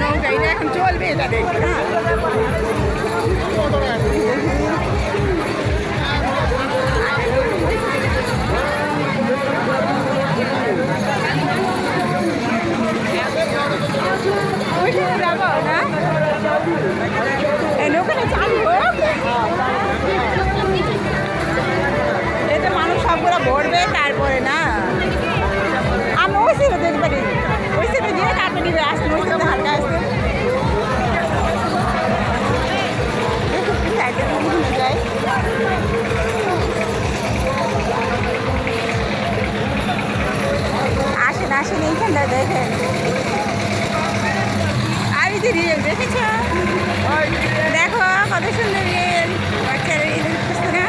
নৌকা এটা এখন চলবে, এটা দেখবে। যাবো না নৌকাটা চালু হোক, এতে মানুষ সবগুলো ভরবে তারপরে না। আমি ওই সিটে যেতে পারি, ওই সিটে গিয়ে তারপরে নিবে আসতে, ওই সিটে হালকা আসতে যাই। আসেন আসেন এইখানটা দেখেন, আমি যে রিয়েল দেখেছ, দেখো কত সুন্দর রিয়েল, বাচ্চারা রিয়েল হচ্ছে না,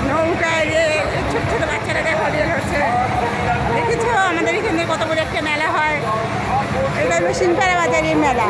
নৌকায় রিয়েল, ছোট ছোট বাচ্চারা দেখো রিয়েল হচ্ছে। দেখেছো আমাদের এখানে কত বড় একটা মেলা হয়, এটা হলো সিংপাড়া বাজারের মেলা।